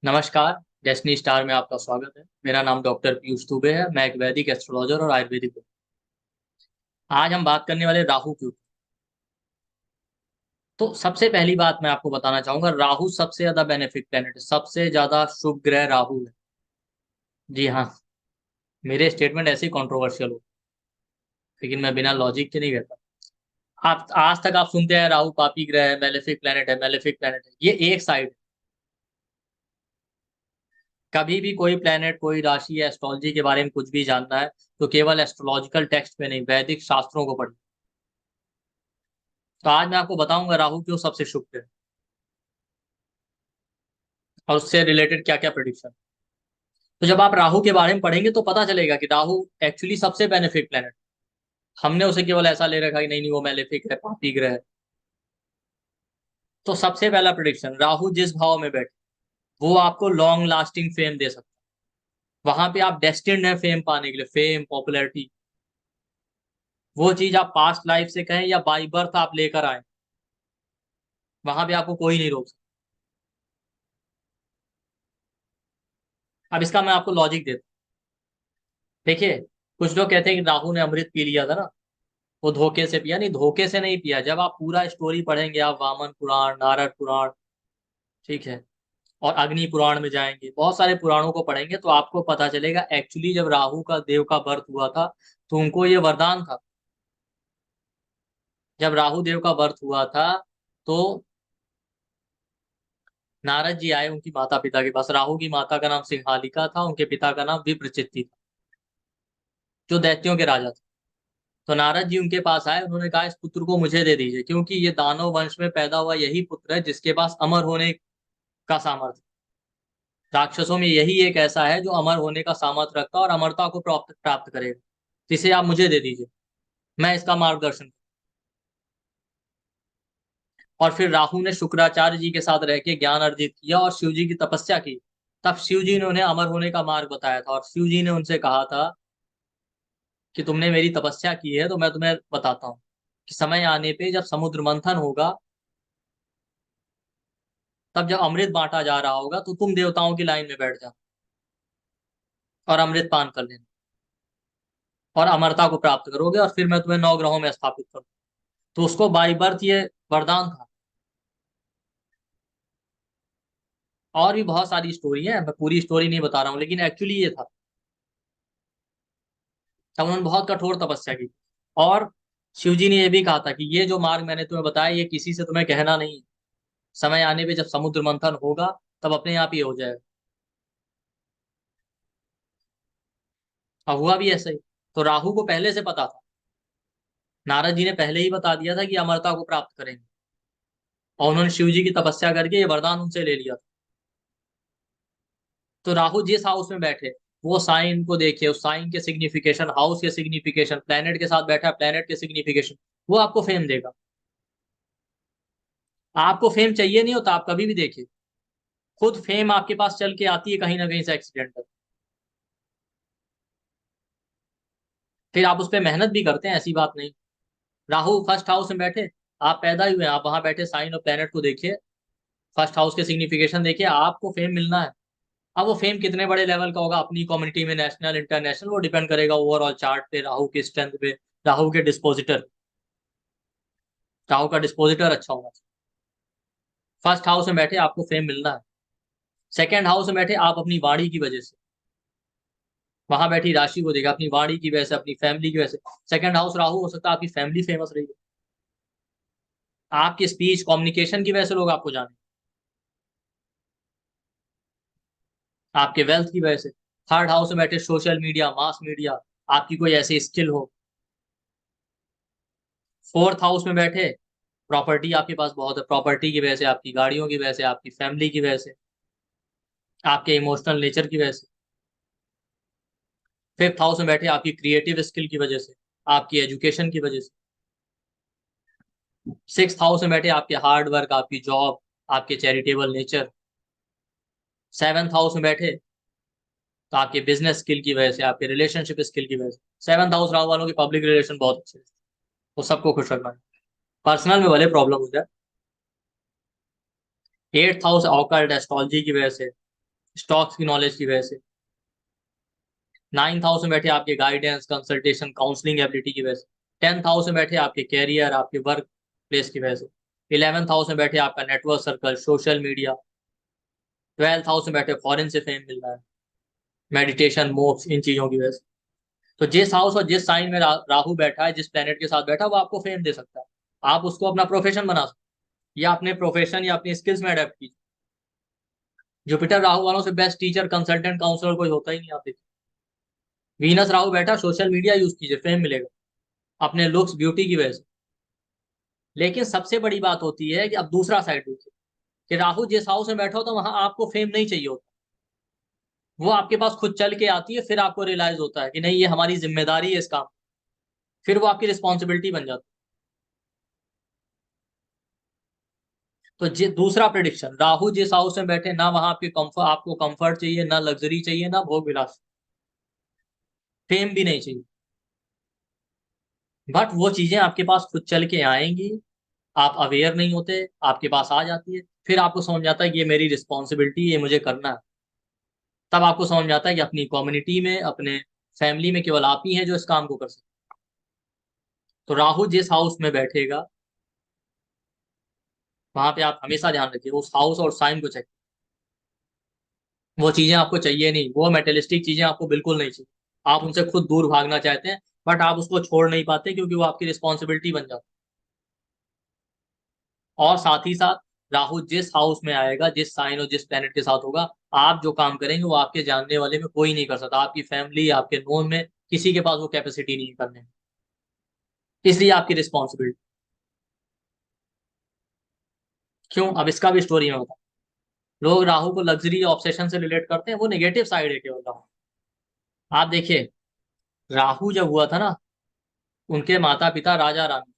नमस्कार। Destiny star में आपका स्वागत है। मेरा नाम डॉक्टर पीयूष दुबे है। मैं एक वैदिक एस्ट्रोलॉजर और आयुर्वेदिक हूँ। आज हम बात करने वाले राहु के ऊपर। तो सबसे पहली बात मैं आपको बताना चाहूंगा, राहु सबसे ज्यादा बेनिफिक प्लेनेट है, सबसे ज्यादा शुभ ग्रह राहु है। जी हाँ, मेरे स्टेटमेंट ऐसे ही कॉन्ट्रोवर्शियल हो, लेकिन मैं बिना लॉजिक के नहीं कहता। आप आज तक आप सुनते हैं राहु पापी ग्रह है, मेलेफिक प्लेनेट है, मेलेफिक प्लेनेट है, ये एक साइड। कभी भी कोई प्लेनेट, कोई राशि या एस्ट्रोलॉजी के बारे में कुछ भी जानना है तो केवल एस्ट्रोलॉजिकल टेक्स्ट में नहीं, वैदिक शास्त्रों को पढ़िए। तो आज मैं आपको बताऊंगा राहु क्यों सबसे शुभ है और उससे रिलेटेड क्या क्या प्रेडिक्शन। तो जब आप राहु के बारे में पढ़ेंगे तो पता चलेगा कि राहु एक्चुअली सबसे बेनिफिक प्लेनेट। हमने उसे केवल ऐसा ले रखा कि नहीं नहीं वो मेलेफिक है, पापी ग्रह है। तो सबसे पहला प्रेडिक्शन, राहु जिस भाव में बैठे वो आपको लॉन्ग लास्टिंग फेम दे सकता है। वहां पे आप डेस्टिन्ड है फेम पाने के लिए, फेम, पॉपुलैरिटी। वो चीज आप पास्ट लाइफ से कहें या बाई बर्थ आप लेकर आए, वहां पे आपको कोई नहीं रोक सकता। अब इसका मैं आपको लॉजिक देता हूँ। देखिए, कुछ लोग कहते हैं कि राहु ने अमृत पी लिया था ना, वो धोखे से पिया। नहीं, धोखे से नहीं पिया। जब आप पूरा स्टोरी पढ़ेंगे, आप वामन पुराण, नारद पुराण, ठीक है, और अग्नि पुराण में जाएंगे, बहुत सारे पुराणों को पढ़ेंगे तो आपको पता चलेगा एक्चुअली जब राहु का देव का बर्थ हुआ था तो उनको ये वरदान था। जब राहु देव का बर्थ हुआ था तो नारद जी आए उनकी माता पिता के पास। राहु की माता का नाम सिंहालिका था, उनके पिता का नाम विप्रचित्ति था, जो दैत्यों के राजा थे। तो नारद जी उनके पास आए, उन्होंने कहा इस पुत्र को मुझे दे दीजिए, क्योंकि ये दानव वंश में पैदा हुआ यही पुत्र है जिसके पास अमर होने का सामर्थ्य। राक्षसों में यही एक ऐसा है जो अमर होने का सामर्थ्य रखता है और अमरता को प्राप्त प्राप्त करेगा। जिसे आप मुझे दे दीजिए, मैं इसका मार्गदर्शन। और फिर राहु ने शुक्राचार्य जी के साथ रह के ज्ञान अर्जित किया और शिव जी की तपस्या की। तब शिव जी ने उन्हें अमर होने का मार्ग बताया था, और शिव जी ने उनसे कहा था कि तुमने मेरी तपस्या की है तो मैं तुम्हें बताता हूँ कि समय आने पे जब समुद्र मंथन होगा, तब जब अमृत बांटा जा रहा होगा तो तुम देवताओं की लाइन में बैठ जाओ और अमृत पान कर लेना और अमरता को प्राप्त करोगे, और फिर मैं तुम्हें नौ ग्रहों में स्थापित करूँ। तो उसको बाई बर्थ ये वरदान था। और भी बहुत सारी स्टोरी है, मैं पूरी स्टोरी नहीं बता रहा हूँ, लेकिन एक्चुअली ये था। तब उन्होंने बहुत कठोर तपस्या की। और शिव जी ने यह भी कहा था कि ये जो मार्ग मैंने तुम्हें बताया ये किसी से तुम्हें कहना नहीं है। समय आने पे जब समुद्र मंथन होगा तब अपने आप ही हो जाएगा। अब हुआ भी ऐसा ही। तो राहु को पहले से पता था, नारद जी ने पहले ही बता दिया था कि अमरता को प्राप्त करेंगे, और उन्होंने शिव जी की तपस्या करके ये वरदान उनसे ले लिया था। तो राहु जिस हाउस में बैठे वो साइन को देखिए, उस साइन के सिग्निफिकेशन, हाउस के सिग्निफिकेशन, प्लेनेट के साथ बैठा प्लेनेट के सिग्निफिकेशन, वो आपको फेम देगा। आपको फेम चाहिए नहीं होता, आप कभी भी देखिए, खुद फेम आपके पास चल के आती है कहीं ना कहीं से एक्सीडेंटल। फिर आप उस पर मेहनत भी करते हैं, ऐसी बात नहीं। राहु फर्स्ट हाउस में बैठे, आप पैदा ही हुए, आप वहां बैठे साइन और प्लेनेट को देखिए, फर्स्ट हाउस के सिग्निफिकेशन देखिए, आपको फेम मिलना है। अब वो फेम कितने बड़े लेवल का होगा अपनी कम्युनिटी में, नेशनल, इंटरनेशनल, वो डिपेंड करेगा ओवरऑल चार्ट पे, राहु के स्ट्रेंथ पे, राहु के डिस्पोजिटर, राहु का डिस्पोजिटर अच्छा होना चाहिए। फर्स्ट हाउस में बैठे आपको फेम मिलना है। सेकंड हाउस में बैठे आप अपनी वाणी की वजह से, वहां बैठी राशि को देखा, अपनी वाणी की वजह से, अपनी फैमिली की वजह से। सेकंड हाउस राहु, हो सकता है आपकी फैमिली फेमस रही है, आपकी स्पीच कम्युनिकेशन की वजह से लोग आपको जाने, आपके वेल्थ की वजह से। थर्ड हाउस में बैठे सोशल मीडिया, मास मीडिया, आपकी कोई ऐसी स्किल हो। फोर्थ हाउस में बैठे प्रॉपर्टी आपके पास बहुत है, प्रॉपर्टी की वजह से, आपकी गाड़ियों की वजह से, आपकी फैमिली की वजह से, आपके इमोशनल नेचर की वजह से। फिफ्थ हाउस में बैठे आपकी क्रिएटिव स्किल की वजह से, आपकी एजुकेशन की वजह से। सिक्स हाउस में बैठे आपके हार्ड वर्क, आपकी जॉब, आपके चैरिटेबल नेचर। सेवन्थ हाउस में बैठे तो आपके बिजनेस स्किल की वजह से, आपके रिलेशनशिप स्किल की वजह से। सेवन्थ हाउस राहु वालों की पब्लिक रिलेशन बहुत अच्छे हैं, वो सबको खुश रखना है, पर्सनल में भले प्रॉब्लम हो जाए। एट्थ हाउस ऑकल्ट एस्ट्रोलॉजी की वजह से, स्टॉक्स की नॉलेज की वजह से। 9th हाउस में बैठे आपके गाइडेंस, कंसल्टेशन, काउंसलिंग एबिलिटी की वजह से। 10th हाउस में बैठे आपके कैरियर, आपके वर्क प्लेस की वजह से। 11th हाउस में बैठे आपका network circle, social media. 12th house में बैठे फॉरेन से फेम मिल रहा है, मेडिटेशन, मोक्ष, इन चीजों की वजह से। तो जिस हाउस और जिस साइन में राहु बैठा है, जिस प्लेनेट के साथ बैठा है, वो आपको फेम दे सकता है। आप उसको अपना प्रोफेशन बना सकते हैं, या अपने प्रोफेशन या अपनी स्किल्स में अडेप्ट कीजिए। जुपिटर राहु वालों से बेस्ट टीचर, कंसल्टेंट, काउंसलर कोई होता ही नहीं, आप देखिए। वीनस राहु बैठा, सोशल मीडिया यूज कीजिए, फेम मिलेगा अपने लुक्स, ब्यूटी की वजह से। लेकिन सबसे बड़ी बात होती है कि अब दूसरा साइड देखिए, कि राहु जिस हाउस में बैठा हो तो वहां आपको फेम नहीं चाहिए होता। वो आपके पास खुद चल के आती है, फिर आपको रियलाइज होता है कि नहीं, ये हमारी जिम्मेदारी है इस काम। फिर वो आपकी रिस्पॉन्सिबिलिटी बन जाती है। तो दूसरा प्रिडिक्शन, राहु जिस हाउस में बैठे, ना वहां आपके कंफर्ट, आपको कंफर्ट चाहिए, ना लग्जरी चाहिए, ना भोग विलास, फेम भी नहीं चाहिए। बट वो चीजें आपके पास खुद चल के आएंगी, आप अवेयर नहीं होते, आपके पास आ जाती है। फिर आपको समझ आता है कि ये मेरी रिस्पॉन्सिबिलिटी, ये मुझे करना है। तब आपको समझ में आता है कि अपनी कम्युनिटी में, अपने फैमिली में केवल आप ही हैं जो इस काम को कर सकते। तो राहु जिस हाउस में बैठेगा, वहां पे आप हमेशा ध्यान रखिए उस हाउस और साइन को चेक। वो चीजें आपको चाहिए नहीं, वो मेटेलिस्टिक चीजें आपको बिल्कुल नहीं चाहिए। आप उनसे खुद दूर भागना चाहते हैं, बट आप उसको छोड़ नहीं पाते, क्योंकि वो आपकी रिस्पॉन्सिबिलिटी बन जाती है। और साथ ही साथ राहु जिस हाउस में आएगा, जिस साइन और जिस प्लेनेट के साथ होगा, आप जो काम करेंगे वो आपके जानने वाले में कोई नहीं कर सकता। आपकी फैमिली, आपके नोन में किसी के पास वो कैपेसिटी नहीं है करने की। इसलिए आपकी रिस्पॉन्सिबिलिटी। क्यों? अब इसका भी स्टोरी में बता। लोग राहु को लग्जरी, ऑब्सेशन से रिलेट करते हैं, वो नेगेटिव साइड है केवल राहु। आप देखिए, राहु जब हुआ था ना, उनके माता पिता राजा रानी,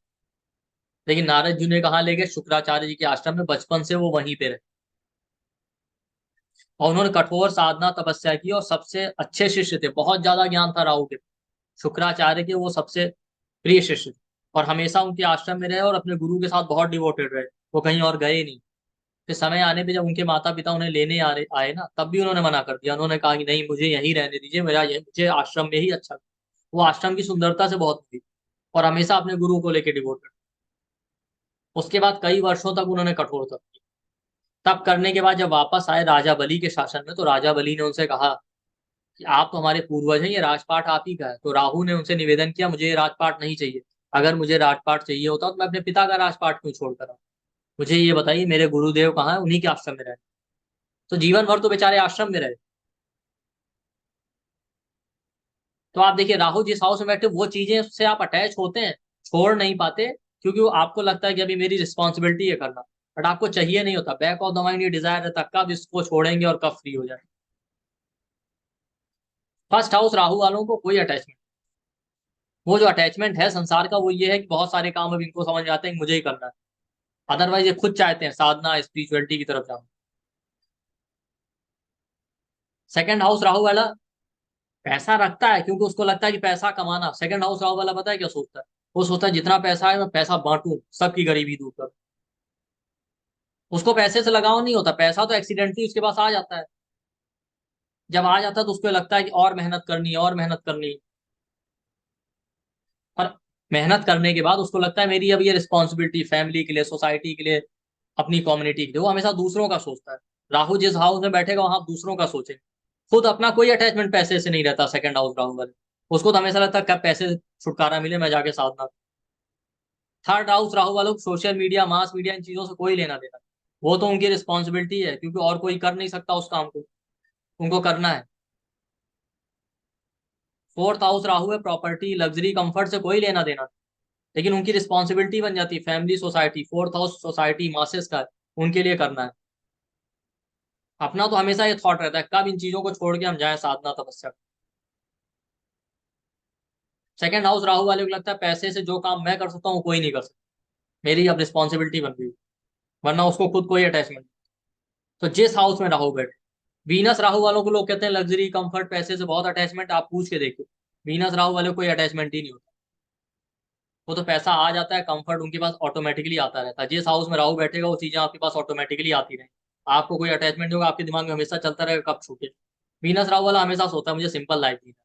लेकिन नारद जी ने कहा ले गए शुक्राचार्य जी के आश्रम में, बचपन से वो वहीं पे रहे। और उन्होंने कठोर साधना, तपस्या की, और सबसे अच्छे शिष्य थे, बहुत ज्यादा ज्ञान था राहु के। शुक्राचार्य के वो सबसे प्रिय शिष्य थे, और हमेशा उनके आश्रम में रहे, और अपने गुरु के साथ बहुत डिवोटेड रहे। वो कहीं और गए नहीं। फिर समय आने पे जब उनके माता पिता उन्हें लेने आए ना, तब भी उन्होंने मना कर दिया। उन्होंने कहा कि नहीं, मुझे यहीं रहने दीजिए, मुझे आश्रम में ही अच्छा। वो आश्रम की सुंदरता से बहुत हुई, और हमेशा अपने गुरु को लेकर डिवोटेड। उसके बाद कई वर्षों तक उन्होंने कठोर तप की। तप करने के बाद जब वापस आए राजा बलि के शासन में, तो राजा बलि ने उनसे कहा कि आप तो हमारे पूर्वज हैं, ये राजपाट आप ही का है। तो राहु ने उनसे निवेदन किया, मुझे ये राजपाट नहीं चाहिए। अगर मुझे राजपाट चाहिए होता तो मैं अपने पिता का राजपाट क्यों छोड़कर आऊं? मुझे ये बताइए, मेरे गुरुदेव कहाँ है? उन्हीं के आश्रम में रहे। तो जीवन भर तो बेचारे आश्रम में रहे। तो आप देखिए, राहु जिस हाउस में बैठे, वो चीजें से आप अटैच होते हैं, छोड़ नहीं पाते, क्योंकि वो आपको लगता है कि अभी मेरी रिस्पॉन्सिबिलिटी है करना। बट आपको चाहिए नहीं होता, बैक ऑफ द माइंड ये डिजायर रहता है, कब इसको छोड़ेंगे और कब फ्री हो जाए। फर्स्ट हाउस राहु वालों को कोई अटैचमेंट, वो जो अटैचमेंट है संसार का, वो ये है कि बहुत सारे काम अब इनको समझ में आते हैं कि मुझे ही करना है। अदरवाइज ये खुद चाहते हैं साधना, स्पिरिचुअलिटी की तरफ जाना। सेकंड हाउस राहु वाला पैसा रखता है, क्योंकि उसको लगता है कि पैसा कमाना। सेकंड हाउस राहु वाला पता है क्या सोचता है? वो सोचता है जितना पैसा है मैं पैसा बांटूं, सबकी गरीबी दूर करूं। उसको पैसे से लगाव नहीं होता, पैसा तो एक्सीडेंटली उसके पास आ जाता है। जब आ जाता है तो उसको लगता है कि और मेहनत करनी है, और मेहनत करनी है। और मेहनत करने के बाद उसको लगता है मेरी अब ये रिस्पॉन्सिबिलिटी, फैमिली के लिए, सोसाइटी के लिए, अपनी कम्युनिटी के लिए। वो हमेशा दूसरों का सोचता है। राहु जिस हाउस में बैठेगा, वहां आप दूसरों का सोचेंगे। खुद अपना कोई अटैचमेंट पैसे से नहीं रहता सेकंड हाउस राहु वाले। उसको तो हमेशा लगता है कब पैसे से छुटकारा मिले, मैं जाके साधना। थर्ड हाउस राहु वालों को सोशल मीडिया, मास मीडिया, इन चीजों से कोई लेना देना। वो तो उनकी रिस्पॉन्सिबिलिटी है, क्योंकि और कोई कर नहीं सकता उस काम को, उनको करना है। फोर्थ हाउस राहु है, प्रॉपर्टी, लग्जरी, कंफर्ट से कोई लेना देना, लेकिन उनकी रिस्पॉन्सिबिलिटी बन जाती है, family, society. Fourth house society, masses का है, उनके लिए करना है। अपना तो हमेशा ये थॉट रहता है कब इन चीजों को छोड़ के हम जाएं साधना, तपस्या। सेकंड हाउस राहु वाले को लगता है पैसे से जो काम मैं कर सकता हूँ वो कोई नहीं कर सकता, मेरी अब रिस्पॉन्सिबिलिटी बन गई। वरना उसको खुद कोई अटैचमेंट। तो जिस हाउस में राहु बैठे, वीनस राहु वालों को लोग कहते हैं लग्जरी, कंफर्ट, पैसे से बहुत अटैचमेंट। आप पूछ के देखिए, वीनस राहु वाले को कोई अटैचमेंट ही नहीं होता। वो तो पैसा आ जाता है, कंफर्ट उनके पास ऑटोमेटिकली आता रहता है। जिस हाउस में राहु बैठेगा वो चीजें आपके पास ऑटोमेटिकली आती रहेंगी। आपको कोई अटैचमेंट नहीं होगा, आपके दिमाग में हमेशा चलता रहेगा कब छूटे। वीनस राहु वाला हमेशा सोचता है मुझे सिंपल लाइफ जीना,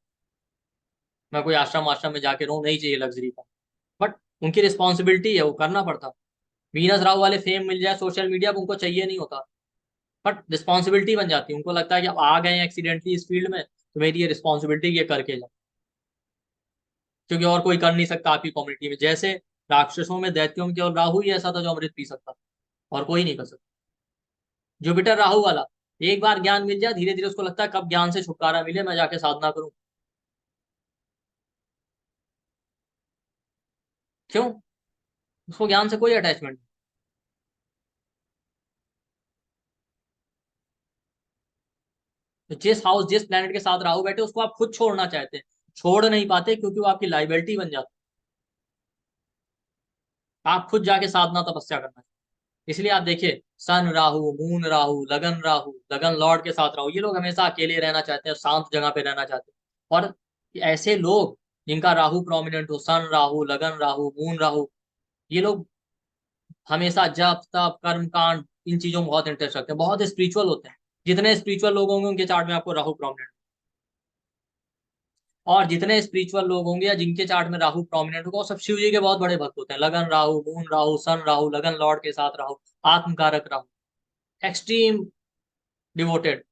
मैं कोई आश्रम आश्रम में जाके रहूं, नहीं चाहिए लग्जरी का। बट उनकी रिस्पॉन्सिबिलिटी है, वो करना पड़ता। वीनस राहु वाले फेम मिल जाए सोशल मीडिया पर उनको चाहिए नहीं होता, बट रिस्पॉन्सिबिलिटी बन जाती है। उनको लगता है कि अब आ गए हैं एक्सीडेंटली इस फील्ड में, तो मेरी ये रिस्पॉन्सिबिलिटी ये करके जाओ, क्योंकि और कोई कर नहीं सकता आपकी कम्युनिटी में। जैसे राक्षसों में दैत्यों में केवल राहु ही ऐसा था जो अमृत पी सकता था, और कोई नहीं कर सकता। जुपिटर राहु वाला, एक बार ज्ञान मिल जाए धीरे धीरे उसको लगता है कब ज्ञान से छुटकारा मिले, मैं जाके साधना करूं। क्यों? उसको ज्ञान से कोई अटैचमेंट नहीं। तो जिस हाउस जिस प्लेनेट के साथ राहु बैठे उसको आप खुद छोड़ना चाहते हैं, छोड़ नहीं पाते, क्योंकि वो आपकी लाइबिलिटी बन जाती है। आप खुद जाके साधना तपस्या करना चाहिए। इसलिए आप देखिए, सन राहु, मून राहु, लगन लॉर्ड के साथ राहु, ये लोग हमेशा अकेले रहना चाहते हैं, शांत जगह पे रहना चाहते हैं। और ऐसे लोग जिनका राहु प्रोमिनेंट हो, सन राहु, लगन राहु, मून राहु, ये लोग हमेशा जप तप कर्म कांड इन चीजों में बहुत इंटरेस्ट रखते हैं, बहुत स्पिरिचुअल होते हैं। जितने स्पिरिचुअल लोग होंगे उनके चार्ट में आपको राहु प्रोमिनेंट, और जितने स्पिरिचुअल लोग होंगे या जिनके चार्ट में राहु प्रोमिनेंट होगा वो सब शिव जी के बहुत बड़े भक्त होते हैं। लगन राहु, मून राहु, सन राहु, लगन लॉर्ड के साथ राहु, आत्मकारक राहु, एक्सट्रीम डिवोटेड।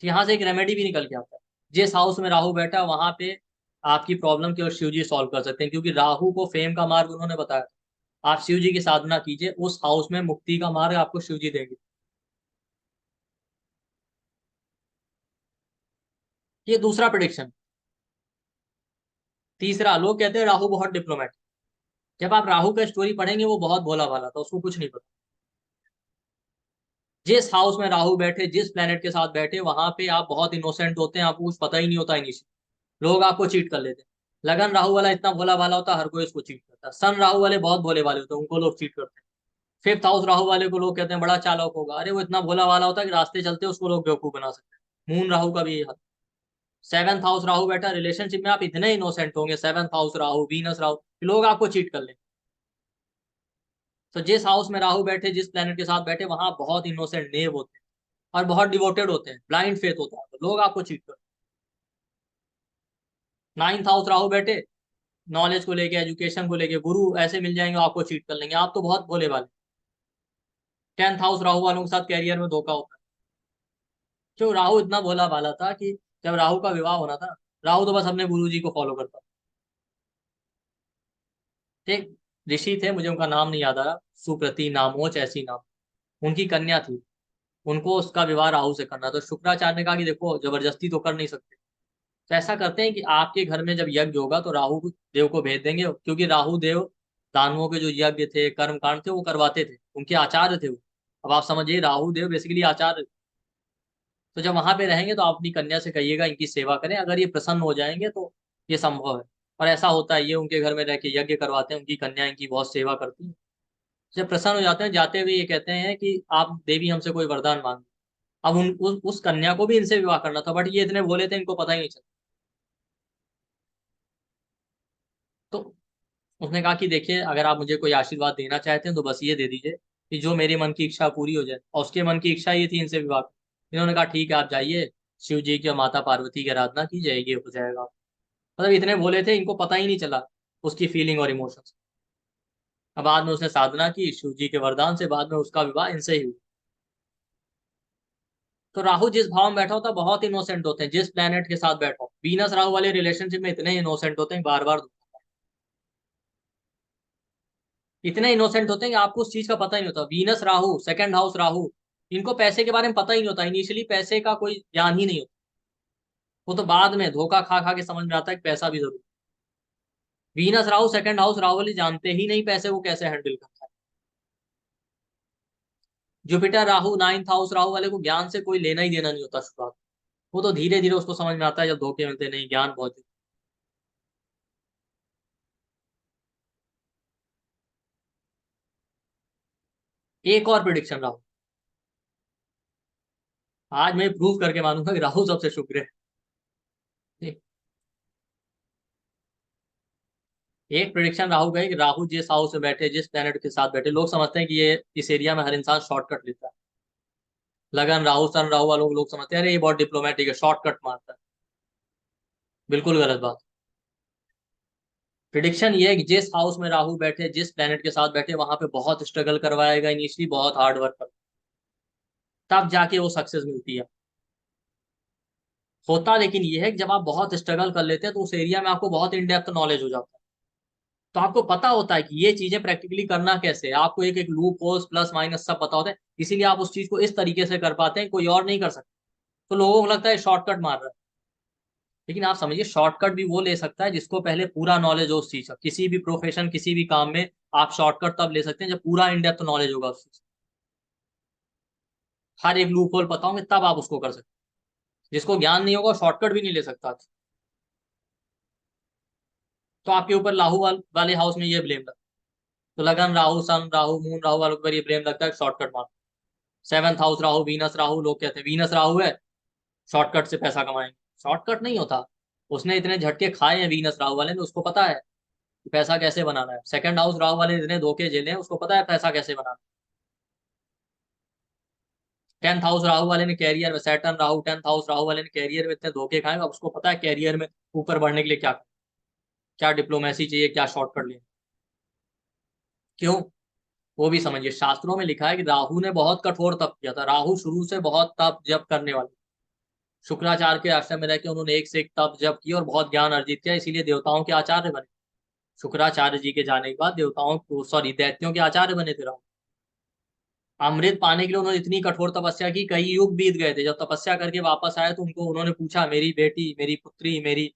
यहाँ से एक रेमेडी भी निकल के आता है। जिस हाउस में राहु बैठा है वहां पे आपकी प्रॉब्लम केवल शिव जी सॉल्व कर सकते हैं, क्योंकि राहु को फेम का मार्ग उन्होंने बताया। आप शिव जी की साधना कीजिए, उस हाउस में मुक्ति का मार्ग आपको शिव जी देंगे। ये दूसरा प्रिडिक्शन। तीसरा, लोग कहते हैं राहु बहुत डिप्लोमेट। जब आप राहु का स्टोरी पढ़ेंगे वो बहुत भोला भाला था, उसको कुछ नहीं पता। जिस हाउस में राहु बैठे, जिस प्लेनेट के साथ बैठे, वहां पे आप बहुत इनोसेंट होते हैं, आपको कुछ पता ही नहीं होता इनिशियल, लोग आपको चीट कर लेते हैं। लगन राहु वाला इतना भोला भाला होता है, हर कोई उसको चीट करता है। सन राहु वाले बहुत भोले भाले होते हैं, उनको लोग चीट करते हैं। फिफ्थ हाउस राहु वाले को लोग कहते हैं बड़ा चालाक होगा, अरे वो इतना भोला भाला होता है कि रास्ते चलते उसको लोग बेवकूफ बना सकते हैं। मून राहु का भी यही हाल। सेवंथ हाउस राहु बैठा, रिलेशनशिप में आप इतने इनोसेंट होंगे, seventh house Rahu, Venus Rahu, लोग आपको चीट कर लेंगे। तो जिस हाउस में राहु बैठे, जिस प्लेनेट के साथ बैठे, वहां बहुत इनोसेंट नेव होते हैं और बहुत डिवोटेड होते हैं, ब्लाइंड फेथ होता है, तो लोग आपको चीट कर। नाइन्थ हाउस राहु बैठे, नॉलेज को लेके, एजुकेशन को लेके गुरु ऐसे मिल जाएंगे आपको चीट कर लेंगे, आप तो बहुत भोले वाले। टेंथ हाउस राहु वालों के साथ कैरियर में धोखा होता है। क्यों? राहु इतना भोला भाला था कि जब राहु का विवाह होना था, राहु तो बस अपने गुरु जी को फॉलो करता। एक ऋषि थे, मुझे उनका नाम नहीं याद आ रहा, सुप्रति नामोच ऐसी नाम, उनकी कन्या थी, उनको उसका विवाह राहु से करना। तो शुक्राचार्य ने कहा कि देखो जबरदस्ती तो कर नहीं सकते, तो ऐसा करते हैं कि आपके घर में जब यज्ञ होगा तो राहु देव को भेज देंगे, क्योंकि राहु देव दानवों के जो यज्ञ थे, कर्म कांड थे, वो करवाते थे, उनके आचार्य थे वो। अब आप समझिए, राहु देव बेसिकली आचार्य। तो जब वहां पे रहेंगे तो आप अपनी कन्या से कहिएगा इनकी सेवा करें, अगर ये प्रसन्न हो जाएंगे तो ये संभव है। और ऐसा होता है, ये उनके घर में रह के यज्ञ करवाते हैं, उनकी कन्या इनकी बहुत सेवा करती है। जब प्रसन्न हो जाते हैं, जाते हुए ये कहते हैं कि आप देवी हमसे कोई वरदान मांग। अब उस कन्या को भी इनसे विवाह करना था, बट ये इतने बोले थे इनको पता ही नहीं चला। तो उसने कहा कि देखिए, अगर आप मुझे कोई आशीर्वाद देना चाहते हैं तो बस ये दे दीजिए कि जो मेरे मन की इच्छा पूरी हो जाए। और उसके मन की इच्छा ये थी इनसे विवाह। इन्होंने कहा ठीक है, आप जाइए, शिव जी की और माता पार्वती की आराधना की जाएगी, हो जाएगा। मतलब इतने बोले थे, इनको पता ही नहीं चला उसकी फीलिंग और इमोशंस। अब बाद में उसने साधना की शिव जी के वरदान से, बाद में उसका विवाह इनसे ही हुआ। तो राहु जिस भाव में बैठा होता है बहुत इनोसेंट होते हैं, जिस प्लेनेट के साथ बैठा हो। वीनस राहु वाले रिलेशनशिप में इतने इनोसेंट होते हैं, बार बार इतने इनोसेंट होते हैं कि आपको उस चीज का पता ही नहीं होता। Venus Rahu, second house Rahu, इनको पैसे के बारे में पता ही नहीं होता, इनिशियली पैसे का कोई ज्ञान ही नहीं होता। वो तो बाद में धोखा खा खा के समझ में आता है कि पैसा भी जरूरी। Venus Rahu second house Rahu वाले जानते ही नहीं पैसे को कैसे हैंडल करता है। Jupiter Rahu ninth house Rahu वाले को ज्ञान से कोई लेना ही देना नहीं होता शुरुआत। वो तो धीरे धीरे उसको समझ में आता है, जब धोखे मिलते नहीं, ज्ञान बहुत। एक और प्रिडिक्शन राहु, आज मैं प्रूव करके मानूंगा कि राहु सबसे शुक्र है। एक प्रिडिक्शन राहु का है कि राहु जिस हाउस में बैठे, जिस प्लेनेट के साथ बैठे, लोग समझते हैं कि ये इस एरिया में हर इंसान शॉर्टकट लेता है। लगन राहु, सन राहु वालों को लोग समझते हैं अरे ये बहुत डिप्लोमेटिक है, शॉर्टकट मारता है। बिल्कुल गलत बात। प्रिडिक्शन ये है कि जिस हाउस में राहु बैठे, जिस प्लेनेट के साथ बैठे, वहां पे बहुत स्ट्रगल करवाएगा इनिशियली, बहुत हार्ड वर्क कर, तब जाके वो सक्सेस मिलती है। होता लेकिन ये है कि जब आप बहुत स्ट्रगल कर लेते हैं तो उस एरिया में आपको बहुत इन डेप्थ नॉलेज हो जाता है। तो आपको पता होता है कि ये चीजें प्रैक्टिकली करना कैसे है, आपको एक एक लूप होल्स प्लस माइनस सब पता होता है, इसीलिए आप उस चीज को इस तरीके से कर पाते हैं, कोई और नहीं कर सकता। तो लोगों को लगता है शॉर्टकट मार रहा है, लेकिन आप समझिए शॉर्टकट भी वो ले सकता है जिसको पहले पूरा नॉलेज हो उस चीज का। किसी भी प्रोफेशन, किसी भी काम में आप शॉर्टकट तब ले सकते हैं जब पूरा इन डेप्थ नॉलेज होगा उस चीज, हर एक लूप होल पता होंगे, तब आप उसको कर सकते हैं। जिसको ज्ञान नहीं होगा शॉर्टकट भी नहीं ले सकता। तो आपके ऊपर वाले हाउस में ये ब्लेम लगता है। तो लगन राहु, सन राहु, मून राहु वालों पर ये ब्लेम लगता है शॉर्टकट मार। Seventh house Rahu, Venus Rahu, लोग कहते हैं वीनस राहु है, शॉर्टकट से पैसा कमाएंगे। शॉर्टकट नहीं होता। उसने इतने झटके खाए हैं वीनस राहु वाले ने, उसको पता है कि पैसा कैसे बनाना है। सेकंड हाउस राहु वाले ने इतने धोखे झेले हैं, उसको पता है पैसा कैसे बनाना है। टेंथ हाउस राहु वाले ने कैरियर में, Saturn Rahu tenth house Rahu वाले ने कैरियर में इतने धोखे खाए, अब उसको पता है कैरियर में ऊपर बढ़ने के लिए क्या, क्या डिप्लोमेसी चाहिए, क्या शॉर्टकट लेना। क्यों? वो भी समझिए, शास्त्रों में लिखा है कि राहु ने बहुत कठोर तप किया था। राहु शुरू से बहुत तप जप करने वाले, शुक्राचार्य के आश्रम में रहकर उन्होंने एक से एक तप जप किया और बहुत ज्ञान अर्जित किया, इसीलिए देवताओं के आचार्य बने। शुक्राचार्य जी के जाने के बाद देवताओं को, सॉरी, दैत्यों के आचार्य बने थे राहु। अमृत पाने के लिए उन्होंने इतनी कठोर तपस्या की, कई युग बीत गए थे। जब तपस्या करके वापस आए तो उनको, उन्होंने पूछा मेरी बेटी, मेरी पुत्री, मेरी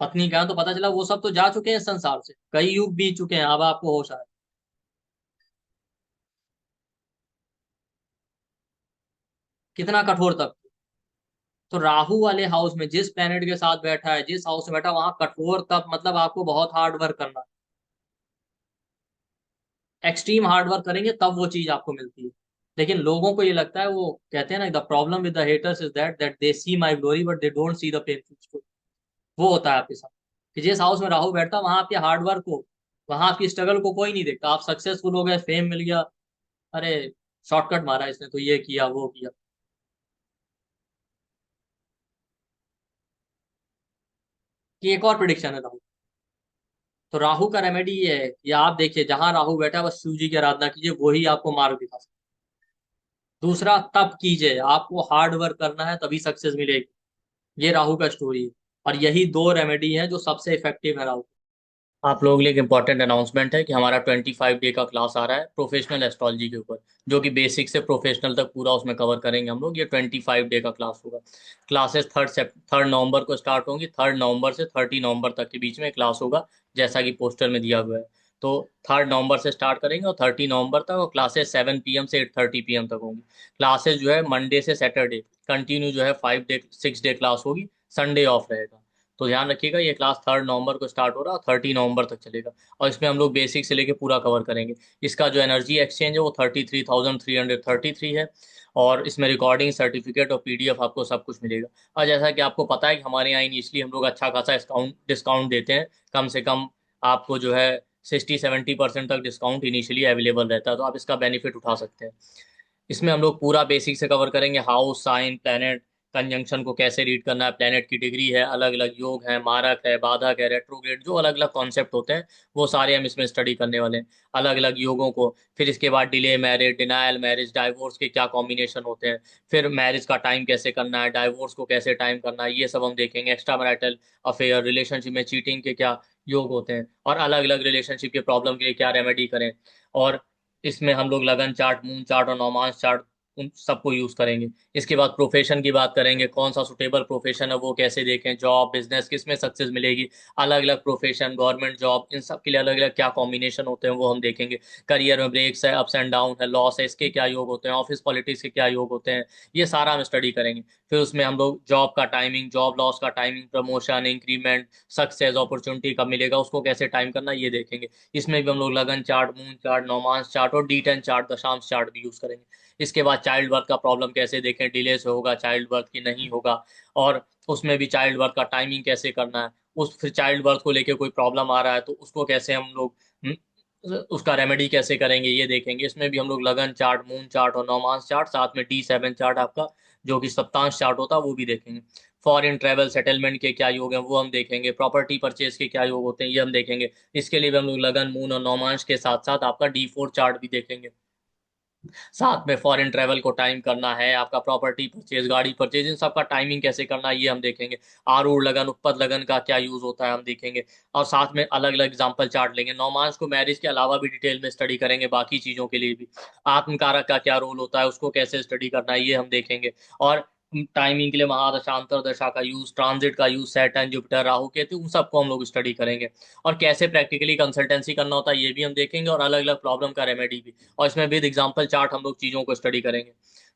पत्नी कहाँ, तो पता चला वो सब तो जा चुके हैं संसार से, कई युग बीत चुके हैं, अब आपको होश आया। कितना कठोर तप। तो राहु वाले हाउस में जिस प्लेनेट के साथ बैठा है, जिस हाउस में बैठा, वहां कठोर तप मतलब आपको बहुत हार्ड वर्क करना है। एक्सट्रीम हार्ड वर्क करेंगे तब वो चीज आपको मिलती है। लेकिन लोगों को ये लगता है, वो कहते हैं ना, the problem with the haters is that that they see my glory but they don't see the painful story. वो होता है आपके साथ कि जिस हाउस में राहु बैठता, वहां आपके हार्ड वर्क को, वहां आपकी स्ट्रगल को कोई नहीं देखता। आप सक्सेसफुल हो गए, फेम मिल गया, अरे शॉर्टकट मारा इसने तो, ये किया वो किया। कि एक और प्रिडिक्शन है राहु। तो राहु का रेमेडी ये है कि आप देखिए जहां राहु बैठा है, बस शिव जी की आराधना कीजिए, वही आपको मार्ग दिखा सकता है। दूसरा, तप कीजिए, आपको हार्ड वर्क करना है तभी सक्सेस मिलेगी। ये राहु का स्टोरी है। और यही दो रेमेडी है जो सबसे इफेक्टिव है राहु। आप लोगों के लिए एक इंपॉर्टेंट अनाउंसमेंट है कि हमारा 25 डे का क्लास आ रहा है प्रोफेशनल एस्ट्रोलॉजी के ऊपर, जो कि बेसिक से प्रोफेशनल तक पूरा उसमें कवर करेंगे हम लोग। ये 25 डे का क्लास होगा। क्लासेस 3 नवंबर को स्टार्ट होंगी, 3 नवंबर से 30 नवंबर तक के बीच में क्लास होगा, जैसा कि पोस्टर में दिया हुआ है। तो 3 नवंबर से स्टार्ट करेंगे और 30 नवंबर तक, और क्लासेस 7 PM से 8:30 PM तक होंगी। क्लासेस जो है मंडे से सैटरडे कंटिन्यू जो है 5 डे 6 डे क्लास होगी, संडे ऑफ रहेगा। तो ध्यान रखिएगा, ये क्लास 3 नवंबर को स्टार्ट हो रहा है और 30 नवंबर तक चलेगा। और इसमें हम लोग बेसिक से लेके पूरा कवर करेंगे। इसका जो एनर्जी एक्सचेंज है वो 33,333 है। और इसमें रिकॉर्डिंग, सर्टिफिकेट और PDF आपको सब कुछ मिलेगा। और जैसा कि आपको पता है कि हमारे यहाँ इनिशियली हम लोग अच्छा खासा डिस्काउंट डिस्काउंट देते हैं। कम से कम आपको जो है 60-70% तक डिस्काउंट इनिशियली अवेलेबल रहता है, तो आप इसका बेनिफिट उठा सकते हैं। इसमें हम लोग पूरा बेसिक से कवर करेंगे, हाउस, साइन, प्लैनेट, कंजंक्शन को कैसे रीड करना है, प्लैनेट की डिग्री है, अलग अलग योग है, मारक है, बाधक है, रेट्रोग्रेड, जो अलग अलग कॉन्सेप्ट होते हैं वो सारे हम इसमें स्टडी करने वाले हैं, अलग अलग योगों को। फिर इसके बाद delay marriage, denial marriage, divorce के क्या कॉम्बिनेशन होते हैं, फिर मैरिज का टाइम कैसे करना है, डाइवोर्स को कैसे टाइम करना है, ये सब हम देखेंगे। एक्स्ट्रा मैरिटल अफेयर, रिलेशनशिप में चीटिंग के क्या योग होते हैं, और अलग अलग रिलेशनशिप के प्रॉब्लम के लिए क्या रेमेडी करें। और इसमें हम लोग लगन चार्ट, मून चार्ट और नौमांस चार्ट, उन सबको यूज करेंगे। इसके बाद प्रोफेशन की बात करेंगे, कौन सा सुटेबल प्रोफेशन है वो कैसे देखें, जॉब, बिजनेस, किस में सक्सेस मिलेगी, अलग अलग प्रोफेशन, गवर्नमेंट जॉब, इन सब के लिए अलग अलग क्या कॉम्बिनेशन होते हैं वो हम देखेंगे। करियर में ब्रेक्स है, अप्स एंड डाउन है, लॉस है, इसके क्या योग होते हैं, ऑफिस पॉलिटिक्स के क्या योग होते हैं, ये सारा हम स्टडी करेंगे। फिर उसमें हम लोग जॉब का टाइमिंग, जॉब लॉस का timing, promotion, increment, success, opportunity कब मिलेगा, उसको कैसे टाइम करना, ये देखेंगे। इसमें भी हम लोग लगन चार्ट, मून चार्ट, नौमांस चार्ट और D10 चार्ट, दशांश चार्ट भी यूज करेंगे। इसके बाद चाइल्ड वर्क का प्रॉब्लम कैसे देखें, डिले से होगा चाइल्ड वर्क की नहीं होगा, और उसमें भी चाइल्ड वर्क का टाइमिंग कैसे करना है, उस फिर चाइल्ड बर्थ को लेके कोई प्रॉब्लम आ रहा है तो उसको कैसे हम लोग उसका रेमेडी कैसे करेंगे ये देखेंगे। इसमें भी हम लोग लगन चार्ट, मून चार्ट और नौमांस चार्ट, साथ में D7 चार्ट आपका जो कि सप्तांश चार्ट होता है वो भी देखेंगे। फॉरेन ट्रेवल सेटलमेंट के क्या योग हैं वो हम देखेंगे। प्रॉपर्टी परचेज के क्या योग होते हैं ये हम देखेंगे। इसके लिए भी हम लोग लगन, मून और नौमांश के साथ साथ आपका D4 चार्ट भी देखेंगे। साथ में फॉरेन ट्रेवल को टाइम करना है, आपका प्रॉपर्टी परचेज, गाड़ी परचेज, इन सब का टाइमिंग कैसे करना है ये हम देखेंगे। आरूढ़ लगन, उत्पद लगन का क्या यूज होता है हम देखेंगे। और साथ में अलग अलग एग्जाम्पल चार्ट लेंगे। नौमांस को मैरिज के अलावा भी डिटेल में स्टडी करेंगे, बाकी चीजों के लिए भी। आत्मकारक का क्या रोल होता है उसको कैसे स्टडी करना है ये हम देखेंगे। और टाइमिंग के लिए महादशा, अंतरदशा का यूज, ट्रांजिट का use, Saturn, Jupiter, Rahu, Ketu, उन सबको हम लोग स्टडी करेंगे। और कैसे प्रैक्टिकली कंसल्टेंसी करना होता है ये भी हम देखेंगे, और अलग अलग प्रॉब्लम का रेमेडी भी। और इसमें विद एग्जांपल चार्ट हम लोग चीज़ों को स्टडी करेंगे।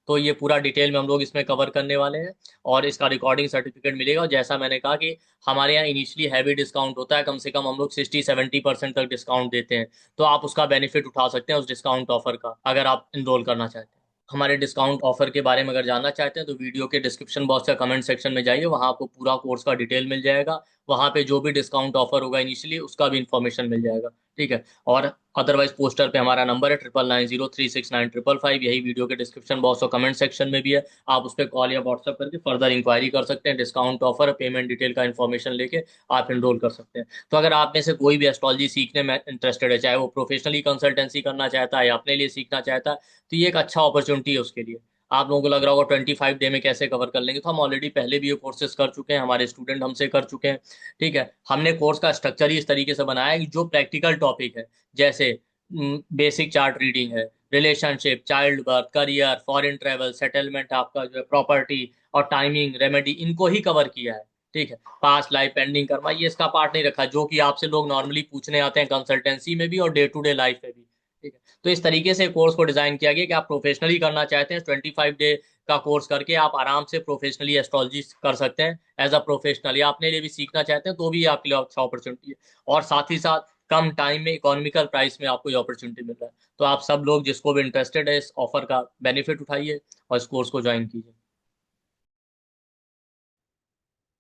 तो ये पूरा डिटेल में हम लोग इसमें कवर करने वाले हैं। और इसका रिकॉर्डिंग सर्टिफिकेट मिलेगा। और जैसा मैंने कहा कि हमारे यहाँ इनिशियली हैवी डिस्काउंट होता है, कम से कम हम लोग 60-70% तक डिस्काउंट देते हैं। तो आप उसका बेनिफिट उठा सकते हैं उस डिस्काउंट ऑफर का, अगर आप इनरोल करना चाहते हैं। हमारे डिस्काउंट ऑफर के बारे में अगर जानना चाहते हैं तो वीडियो के डिस्क्रिप्शन बॉक्स या कमेंट सेक्शन में जाइए, वहाँ आपको पूरा कोर्स का डिटेल मिल जाएगा। वहाँ पे जो भी डिस्काउंट ऑफर होगा इनिशियली उसका भी इन्फॉर्मेशन मिल जाएगा। ठीक है। और अदरवाइज पोस्टर पे हमारा नंबर है 9990369555, यही वीडियो के डिस्क्रिप्शन बॉक्स और कमेंट सेक्शन में भी है। आप उस पर कॉल या व्हाट्सअप करके फर्दर इंक्वायरी कर सकते हैं। डिस्काउंट ऑफर, पेमेंट डिटेल का इन्फॉर्मेशन लेके आप इनरोल कर सकते हैं। तो अगर आप में से कोई भी एस्ट्रोलॉजी सीखने में इंटरेस्टेड है, चाहे वो प्रोफेशनली कंसल्टेंसी करना चाहता है या अपने लिए सीखना चाहता है, तो ये एक अच्छा अपॉर्चुनिटी है उसके लिए। आप लोगों को लग रहा होगा 25 डे में कैसे कवर कर लेंगे, तो हम ऑलरेडी पहले भी ये कोर्सेज कर चुके हैं, हमारे स्टूडेंट हमसे कर चुके हैं। ठीक है। हमने कोर्स का स्ट्रक्चर ही इस तरीके से बनाया है कि जो प्रैक्टिकल टॉपिक है, जैसे बेसिक चार्ट रीडिंग है, relationship, child birth, career, foreign travel, settlement, आपका जो है प्रॉपर्टी और टाइमिंग, रेमेडी, इनको ही कवर किया है। ठीक है। पास्ट लाइफ, पेंडिंग कर्मा, ये इसका पार्ट नहीं रखा जो कि आपसे लोग नॉर्मली पूछने आते हैं कंसल्टेंसी में भी और डे टू डे लाइफ में भी। ठीक है। तो इस तरीके से कोर्स को डिजाइन किया गया कि आप प्रोफेशनली करना चाहते हैं, 25 डे का कोर्स करके आप आराम से प्रोफेशनली एस्ट्रोलॉजी कर सकते हैं एज अ प्रोफेशनल, या अपने लिए भी सीखना चाहते हैं तो भी आपके लिए अच्छा अपॉर्चुनिटी है। और साथ ही साथ कम टाइम में इकोनॉमिकल प्राइस में आपको ये अपॉर्चुनिटी मिल रहा है। तो आप सब लोग जिसको भी इंटरेस्टेड है इस ऑफर का बेनिफिट उठाइए और इस कोर्स को ज्वाइन कीजिए।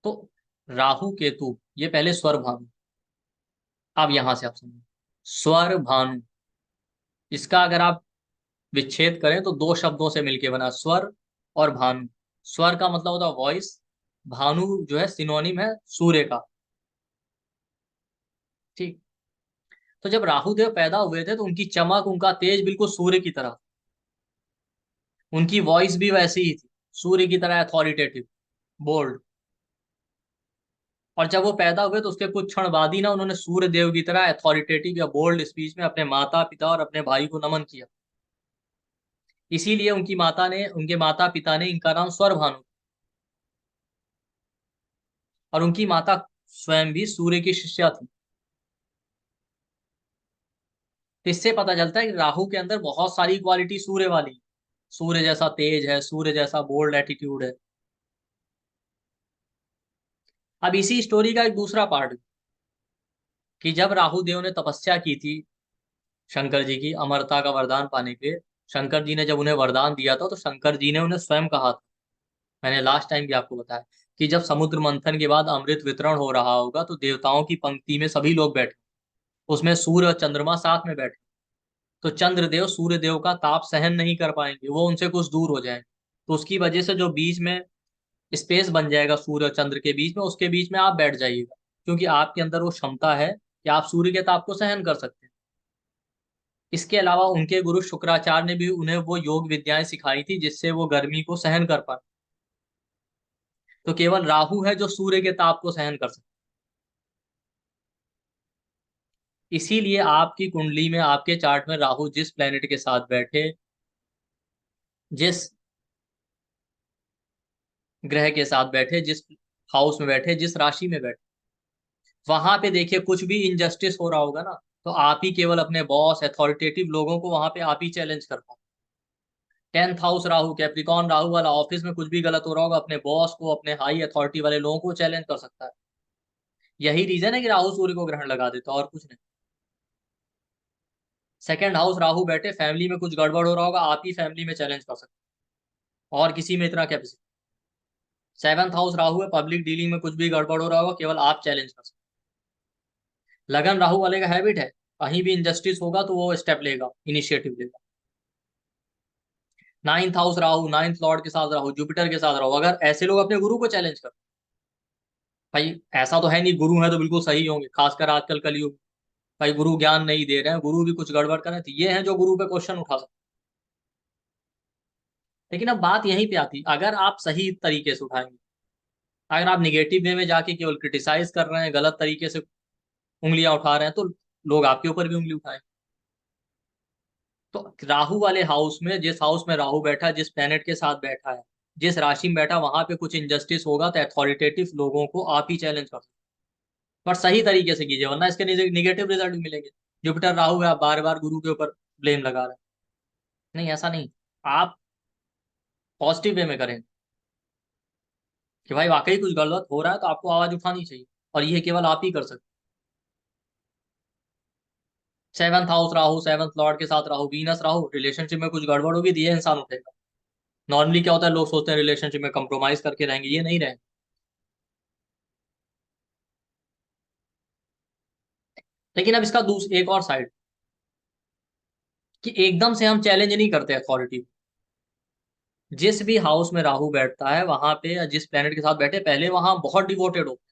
तो राहु केतु ये पहले स्वर भानु। अब यहां से आप समझिए, स्वर भानु, इसका अगर आप विच्छेद करें तो दो शब्दों से मिलके बना, स्वर और भानु। स्वर का मतलब होता है वॉइस, भानु जो है सिनोनिम है सूर्य का। ठीक। तो जब राहुदेव पैदा हुए थे तो उनकी चमक, उनका तेज बिल्कुल सूर्य की तरह, उनकी वॉइस भी वैसी ही थी, सूर्य की तरह अथॉरिटेटिव, बोल्ड। और जब वो पैदा हुए तो उसके कुछ क्षण बाद ही ना उन्होंने सूर्य देव की तरह अथॉरिटेटिव या बोल्ड स्पीच में अपने माता पिता और अपने भाई को नमन किया। इसीलिए उनके माता पिता ने इनका नाम स्वर भानु, और उनकी माता स्वयं भी सूर्य की शिष्या थी। तो इससे पता चलता है कि राहु के अंदर बहुत सारी क्वालिटी सूर्य वाली, सूर्य जैसा तेज है, सूर्य जैसा बोल्ड एटीट्यूड है। अब इसी स्टोरी का एक दूसरा पार्ट, कि जब राहु देव ने तपस्या की थी शंकर जी की अमरता का वरदान पाने के लिए, शंकर जी ने जब उन्हें वरदान दिया था तो शंकर जी ने उन्हें स्वयं कहा था, मैंने लास्ट टाइम भी आपको बताया, कि जब समुद्र मंथन के बाद अमृत वितरण हो रहा होगा तो देवताओं की पंक्ति में सभी लोग बैठे, उसमें सूर्य और चंद्रमा साथ में बैठे, तो चंद्रदेव सूर्य देव का ताप सहन नहीं कर पाएंगे, वो उनसे कुछ दूर हो जाएंगे। तो उसकी वजह से जो बीच में स्पेस बन जाएगा सूर्य और चंद्र के बीच में, उसके बीच में आप बैठ जाइएगा, क्योंकि आपके अंदर वो क्षमता है कि आप सूर्य के ताप को सहन कर सकते हैं। इसके अलावा उनके गुरु शुक्राचार्य ने भी उन्हें वो योग विद्याएं सिखाई थी जिससे वो गर्मी को सहन कर पाए। तो केवल राहु है जो सूर्य के ताप को सहन कर सकता है। इसीलिए आपकी कुंडली में, आपके चार्ट में राहु जिस प्लेनेट के साथ बैठे, जिस ग्रह के साथ बैठे, जिस हाउस में बैठे, जिस राशि में बैठे, वहां पे देखिए कुछ भी इनजस्टिस हो रहा होगा ना, तो आप ही केवल अपने बॉस, अथॉरिटेटिव लोगों को वहां पे आप ही चैलेंज कर पाओ। 10th house Rahu, Capricorn Rahu वाला ऑफिस में कुछ भी गलत हो रहा होगा, अपने बॉस को, अपने हाई अथॉरिटी वाले लोगों को चैलेंज कर सकता है। यही रीजन है कि राहु सूर्य को ग्रहण लगा देता है, और कुछ नहीं। 2nd हाउस राहु बैठे, फैमिली में कुछ गड़बड़ हो रहा होगा, आप ही फैमिली में चैलेंज कर सकते हैं, और किसी में इतना कैपेसिटी। सेवंथ हाउस राहु है, पब्लिक डीलिंग में कुछ भी गड़बड़ हो रहा होगा केवल आप चैलेंज कर सकते। लगन राहु वाले का हैबिट है, कहीं भी इनजस्टिस होगा तो वो स्टेप लेगा, इनिशिएटिव लेगा। Ninth house Rahu, ninth Lord के साथ राहु, जुपिटर के साथ राहु, अगर ऐसे लोग अपने गुरु को चैलेंज कर, भाई ऐसा तो है नहीं गुरु है तो बिल्कुल सही होंगे, खासकर आजकल कलयुग। भाई गुरु ज्ञान नहीं दे रहे हैं, गुरु भी कुछ गड़बड़ कर रहे हैं, तो ये हैं जो गुरु पे क्वेश्चन उठा सकते। लेकिन अब बात यहीं पे आती, अगर आप सही तरीके से उठाएंगे, अगर आप निगेटिव वे में जाके केवल क्रिटिसाइज कर रहे हैं, गलत तरीके से उंगलियां उठा रहे हैं, तो लोग आपके ऊपर भी उंगली उठाएं। तो राहु वाले हाउस में, जिस हाउस में राहु बैठा है, जिस प्लेनेट के साथ बैठा है, जिस राशि में बैठा, वहां पे कुछ इनजस्टिस होगा तो अथॉरिटेटिव लोगों को आप ही चैलेंज कर सकते हैं। पर सही तरीके से कीजिए, वरना इसके निगेटिव रिजल्ट भी मिलेंगे। जुपिटर राहु है, आप बार बार गुरु के ऊपर ब्लेम लगा रहे हैं। नहीं, ऐसा नहीं। आप पॉजिटिव वे में करें कि भाई वाकई कुछ गलत हो रहा है तो आपको आवाज उठानी चाहिए, और ये केवल आप ही कर सकते। Seventh house Rahu, seventh Lord के साथ राहु, वीनस राहु, रिलेशनशिप में कुछ गड़बड़ होगी तो ये इंसान उठेगा। नॉर्मली क्या होता है, लोग सोचते हैं रिलेशनशिप में कंप्रोमाइज करके रहेंगे, ये नहीं रहे। लेकिन अब इसका एक और साइड, कि एकदम से हम चैलेंज नहीं करते अथॉरिटी। जिस भी हाउस में राहु बैठता है वहां पे, या जिस प्लेनेट के साथ बैठे, पहले वहां बहुत डिवोटेड होते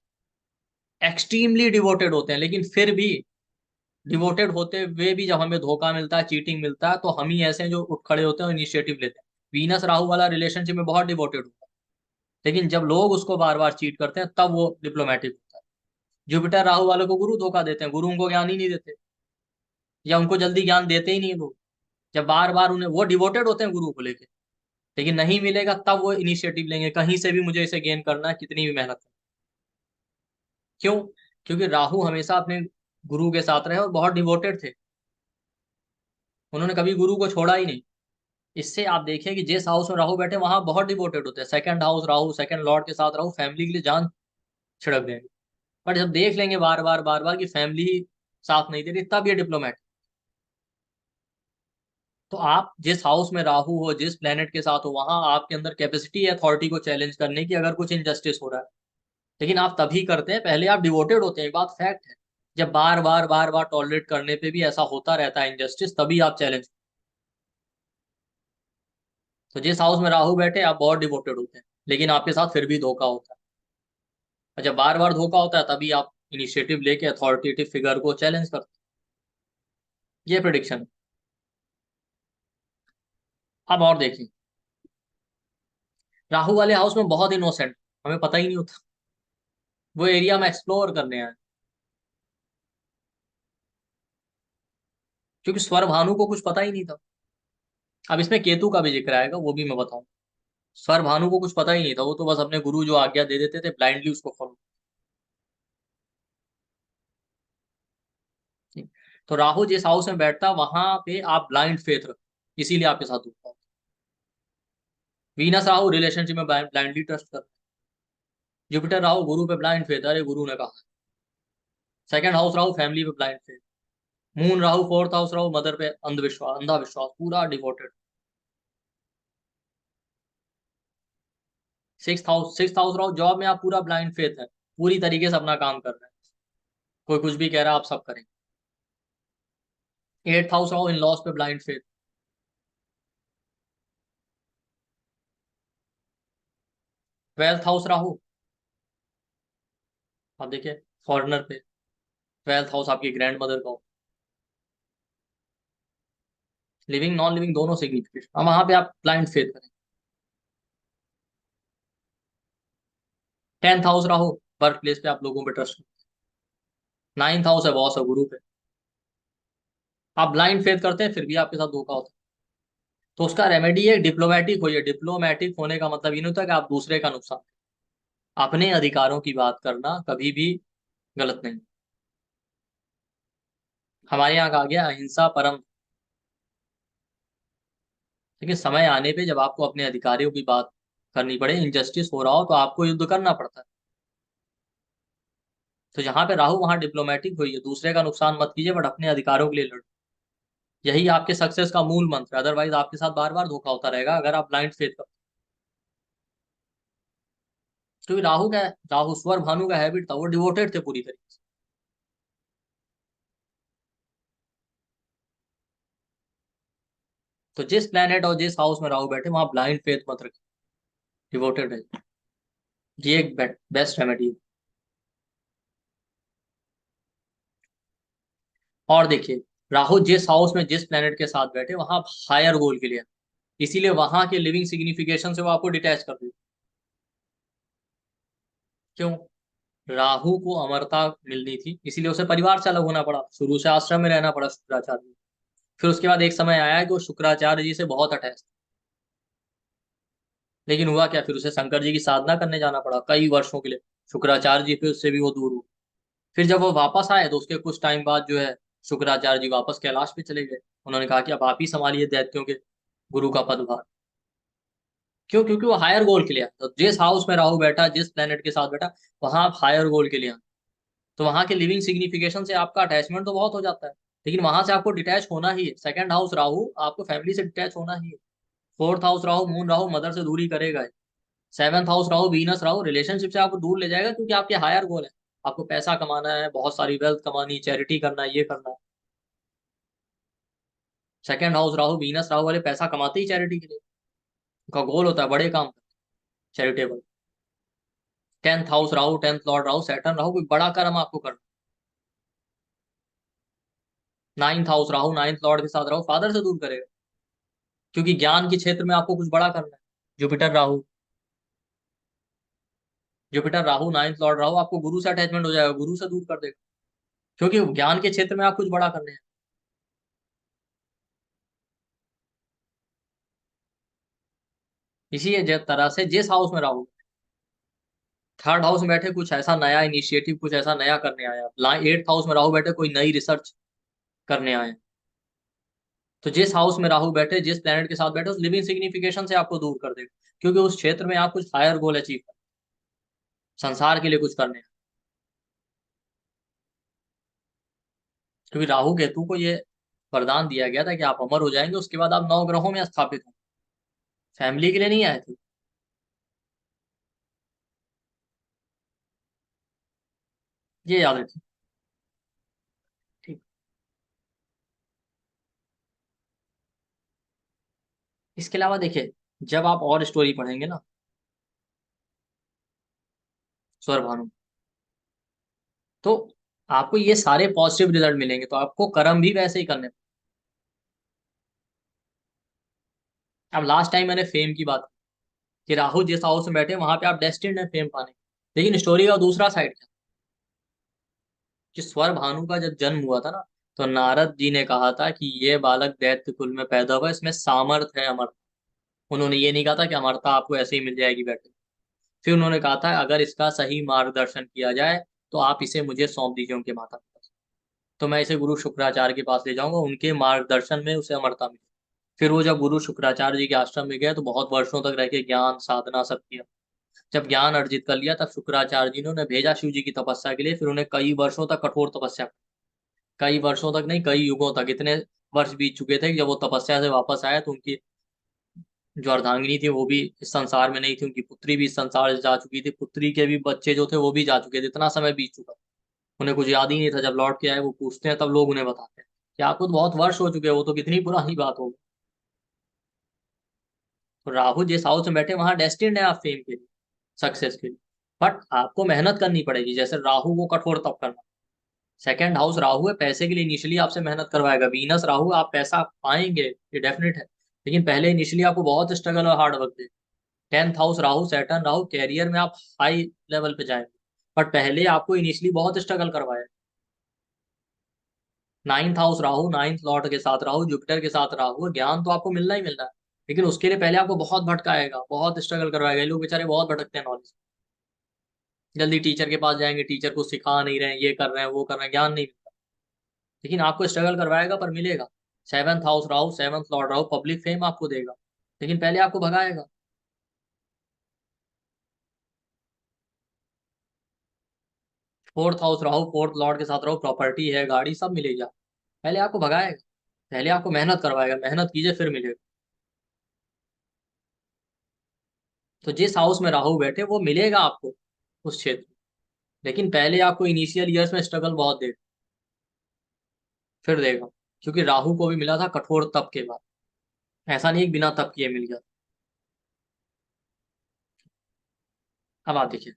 हैं, एक्सट्रीमली डिवोटेड होते हैं, लेकिन फिर भी डिवोटेड होते हुए भी जब हमें धोखा मिलता है, चीटिंग मिलता है, तो हम ही ऐसे हैं जो उठ खड़े होते हैं और इनिशिएटिव लेते हैं। वीनस राहु वाला रिलेशनशिप में बहुत डिवोटेड होता है, लेकिन जब लोग उसको बार बार चीट करते हैं तब वो डिप्लोमेटिक होता है। जुपिटर राहु वालों को गुरु धोखा देते हैं, गुरु उनको ज्ञान ही नहीं देते, या उनको जल्दी ज्ञान देते ही नहीं लोग। जब बार बार उन्हें, वो डिवोटेड होते हैं गुरु को लेके, लेकिन नहीं मिलेगा तब वो इनिशिएटिव लेंगे, कहीं से भी मुझे इसे गेन करना है, कितनी भी मेहनत है। क्यों? क्योंकि राहु हमेशा अपने गुरु के साथ रहे और बहुत डिवोटेड थे, उन्होंने कभी गुरु को छोड़ा ही नहीं। इससे आप देखिए कि जिस हाउस में राहु बैठे वहां बहुत डिवोटेड होते हैं। Second house Rahu, second Lord के साथ राहु, फैमिली के लिए जान छिड़क देंगे। बट जब देख लेंगे बार बार बार बार कि फैमिली ही साथ नहीं दे रही, तब ये डिप्लोमेट। तो आप जिस हाउस में राहु हो, जिस प्लेनेट के साथ हो, वहां आपके अंदर कैपेसिटी है अथॉरिटी को चैलेंज करने की, अगर कुछ इनजस्टिस हो रहा है। लेकिन आप तभी करते हैं, पहले आप डिवोटेड होते हैं, ये बात फैक्ट है। जब बार बार टॉलरेट करने पे भी ऐसा होता रहता है इनजस्टिस, तभी आप चैलेंज। तो जिस हाउस में राहु बैठे आप बहुत डिवोटेड होते हैं, लेकिन आपके साथ फिर भी धोखा होता है। और जब बार बार धोखा होता है तभी आप इनिशिएटिव लेके अथॉरिटेटिव फिगर को चैलेंज करते हैं। ये प्रिडिक्शन। अब और देखिए, राहु वाले हाउस में बहुत इनोसेंट, हमें पता ही नहीं होता, वो एरिया में एक्सप्लोर करने आए। क्योंकि स्वर भानु को कुछ पता ही नहीं था। अब इसमें केतु का भी जिक्र आएगा, वो भी मैं बताऊं। स्वर भानु को कुछ पता ही नहीं था, वो तो बस अपने गुरु जो आज्ञा दे देते थे ब्लाइंडली उसको फॉलो। तो राहु जिस हाउस में बैठता वहां पे आप ब्लाइंड फेथ रखो, इसीलिए आपके साथ होता है। वीनस राहु रिलेशनशिप में ब्लाइंडली ट्रस्ट कर। जुपिटर राहु गुरु पे ब्लाइंड फेथ, अरे गुरु ने कहा। सेकंड हाउस राहु फैमिली पे blind faith. Moon Rahu fourth house Rahu mother पे अंधविश्वास, अंधा विश्वास, पूरा devoted. Six house Rahu job में आप पूरा ब्लाइंड फेथ है, पूरी तरीके से अपना काम कर रहे हैं, कोई कुछ भी कह रहा है आप सब करें। एट्थ हाउस राहु इन लॉस पे blind faith. Twelfth house Rahu, आप देखिए, फॉरेनर पे। ट्वेल्थ हाउस आपकी ग्रैंड मदर का हो, लिविंग नॉन लिविंग दोनों सिग्निफिकेशन, अब वहां पे आप ब्लाइंड फेथ करें। Tenth house Rahu work place पे आप लोगों पे ट्रस्ट। नाइन्थ हाउस है बॉस है गुरु पे, आप ब्लाइंड फेथ करते हैं फिर भी आपके साथ धोखा होता है। तो उसका रेमेडी है डिप्लोमेटिक होइए। डिप्लोमेटिक होने का मतलब ये नहीं होता कि आप दूसरे का नुकसान, अपने अधिकारों की बात करना कभी भी गलत नहीं। हमारे यहाँ कहा गया अहिंसा परम। लेकिन समय आने पे जब आपको अपने अधिकारियों की बात करनी पड़े, इनजस्टिस हो रहा हो, तो आपको युद्ध करना पड़ता है। तो जहां पे राहु वहां डिप्लोमेटिक हुई है, दूसरे का नुकसान मत कीजिए बट अपने अधिकारों के लिए लड़ो। यही आपके सक्सेस का मूल मंत्र है, अदरवाइज आपके साथ बार बार धोखा होता रहेगा अगर आप ब्लाइंड फेथ कर। क्योंकि राहु का है, राहु स्वर भानु का हैबिट था, वो डिवोटेड थे पूरी तरीके से। तो जिस प्लेनेट और जिस हाउस में राहु बैठे वहां ब्लाइंड फेथ मत रखिए, डिवोटेड है। ये एक बेस्ट रेमेडी है। और देखिए, राहु जिस हाउस में जिस प्लेनेट के साथ बैठे वहां हायर गोल के लिए, इसीलिए वहां के लिविंग सिग्निफिकेशन से वो आपको डिटैच कर देते। क्यों? राहु को अमरता मिलनी थी, इसीलिए उसे परिवार से अलग होना पड़ा, शुरू से आश्रम में रहना पड़ा शुक्राचार्य जी। फिर उसके बाद एक समय आया कि वो शुक्राचार्य जी से बहुत अटैच था। लेकिन हुआ क्या, फिर उसे शंकर जी की साधना करने जाना पड़ा कई वर्षों के लिए। शुक्राचार्य जी फिर उससे भी वो दूर हुए। फिर जब वो वापस आए तो उसके कुछ टाइम बाद जो है शुक्राचार्य जी वापस कैलाश पे चले गए। उन्होंने कहा कि अब आप ही संभालिए दैत्यों के गुरु का पदभार। क्यों? क्योंकि वो हायर गोल के लिए आया। तो जिस हाउस में राहु बैठा, जिस प्लेनेट के साथ बैठा, वहां आप हायर गोल के लिए आए। तो वहां के लिविंग सिग्निफिकेशन से आपका अटैचमेंट तो बहुत हो जाता है, लेकिन वहां से आपको डिटैच होना ही है। सेकंड हाउस राहु आपको फैमिली से डिटैच होना ही है। Fourth house Rahu, moon Rahu mother से दूरी करेगा। Seventh house Rahu, Venus Rahu relationship से आपको दूर ले जाएगा, क्योंकि आपके हायर गोल है। आपको पैसा कमाना है, बहुत सारी वेल्थ कमानी, चैरिटी करना है, ये करना है। Second house Rahu, Venus Rahu वाले पैसा कमाते ही चैरिटी के लिए। उनका गोल होता है बड़े काम, charitable. Tenth house Rahu, tenth Lord Rahu, Saturn Rahu, कोई बड़ा कर्म आपको करना। Ninth house Rahu, ninth Lord के साथ राहु फादर से दूर करेगा, क्योंकि ज्ञान के क्षेत्र में आपको कुछ बड़ा करना है। Jupiter Rahu, Jupiter Rahu ninth Lord Rahu आपको गुरु से अटैचमेंट हो जाएगा, गुरु से दूर कर देगा, क्योंकि ज्ञान के क्षेत्र में आप कुछ बड़ा करने हैं। इसी तरह से जिस हाउस में राहु, थर्ड हाउस में बैठे कुछ ऐसा नया इनिशिएटिव, कुछ ऐसा नया करने आया। एट्थ हाउस में राहु बैठे कोई नई रिसर्च करने आए। तो जिस हाउस में राहु बैठे, जिस प्लेनेट के साथ बैठे, उस लिविंग सिग्निफिकेशन से आपको दूर कर देगा, क्योंकि उस क्षेत्र में आप कुछ हायर गोल अचीव कर, संसार के लिए कुछ करने हैं। क्योंकि राहु केतु को ये वरदान दिया गया था कि आप अमर हो जाएंगे, उसके बाद आप नौ ग्रहों में स्थापित होंगे। फैमिली के लिए नहीं आए थे। ये याद रखिए। ठीक। इसके अलावा देखिए, जब आप और स्टोरी पढ़ेंगे ना स्वर भानु, तो आपको ये सारे पॉजिटिव रिजल्ट मिलेंगे, तो आपको कर्म भी वैसे ही करने। अब लास्ट टाइम मैंने फेम की बात की कि राहु जिस हाउस में बैठे वहां पे आप डेस्टिन्ड है फेम पाने। लेकिन स्टोरी का दूसरा साइड क्या, कि स्वर भानु का जब जन्म हुआ था ना, तो नारद जी ने कहा था कि ये बालक दैत्य कुल में पैदा हुआ, इसमें सामर्थ है अमर। उन्होंने ये नहीं कहा था कि अमरता आपको ऐसे ही मिल जाएगी बैठे। फिर उन्होंने कहा था अगर इसका सही मार्गदर्शन किया जाए तो आप इसे मुझे सौंप दीजिए उनके माता पिता से। तो मैं इसे गुरु शुक्राचार्य के पास ले जाऊंगा, उनके मार्गदर्शन में उसे अमरता मिली। फिर वो जब गुरु शुक्राचार्य जी के आश्रम में गए तो बहुत वर्षों तक रह के ज्ञान साधना सब किया। जब ज्ञान अर्जित कर लिया तब शुक्राचार्य जी ने उन्हें भेजा शिव जी की तपस्या के लिए। फिर उन्हें कई वर्षों तक कठोर तपस्या, कई वर्षों तक नहीं, कई युगों तक, इतने वर्ष बीत चुके थे कि जब वो तपस्या से वापस आए तो उनकी जो अर्धांगिनी थी वो भी इस संसार में नहीं थी, उनकी पुत्री भी इस संसार से जा चुकी थी, पुत्री के भी बच्चे जो थे वो भी जा चुके थे, इतना समय बीत चुका। उन्हें कुछ याद ही नहीं था। जब लौट के आए वो पूछते हैं तब लोग उन्हें बताते हैं कि आपको तो बहुत वर्ष हो चुके हैं, वो तो कितनी पुरानी बात होगी। तो राहु जिस हाउस में बैठे वहां डेस्टिन्ड है आप फेम के लिए, सक्सेस के लिए। बट आपको मेहनत करनी पड़ेगी, जैसे राहु को कठोर तप करना। सेकंड हाउस राहु है, पैसे के लिए इनिशियली आपसे मेहनत करवाएगा। वीनस राहु, आप पैसा पाएंगे ये डेफिनेट है, लेकिन पहले इनिशियली आपको बहुत स्ट्रगल और हार्ड वर्क दे। Tenth house Rahu, Saturn Rahu, career में आप हाई लेवल पे जाएंगे, बट पहले आपको इनिशियली बहुत स्ट्रगल करवाया। Ninth house Rahu, ninth Lord के साथ राहु, जुपिटर के साथ राहु, ज्ञान तो आपको मिलना ही मिलना है, लेकिन उसके लिए पहले आपको बहुत भटकाएगा, बहुत स्ट्रगल करवाएगा। ये लोग बेचारे बहुत भटकते हैं नॉलेज। जल्दी टीचर के पास जाएंगे, टीचर को सिखा नहीं रहे हैं, ये कर रहे हैं वो कर रहे हैं, ज्ञान नहीं मिलता। लेकिन आपको स्ट्रगल करवाएगा पर मिलेगा। Seventh house Rahu, seventh lord Rahu public fame आपको देगा, लेकिन पहले आपको भगाएगा। Fourth house Rahu, fourth lord के साथ राहु, प्रॉपर्टी है, गाड़ी सब मिलेगा, पहले आपको भगाएगा। पहले आपको मेहनत करवाएगा, मेहनत कीजिए फिर मिलेगा। तो जिस हाउस में राहु बैठे वो मिलेगा आपको उस क्षेत्र में, लेकिन पहले आपको इनिशियल ईयर्स में स्ट्रगल बहुत देगा, फिर देगा। क्योंकि राहु को भी मिला था कठोर तप के बाद, ऐसा नहीं कि बिना तप किए मिल गया। अब आप देखिए,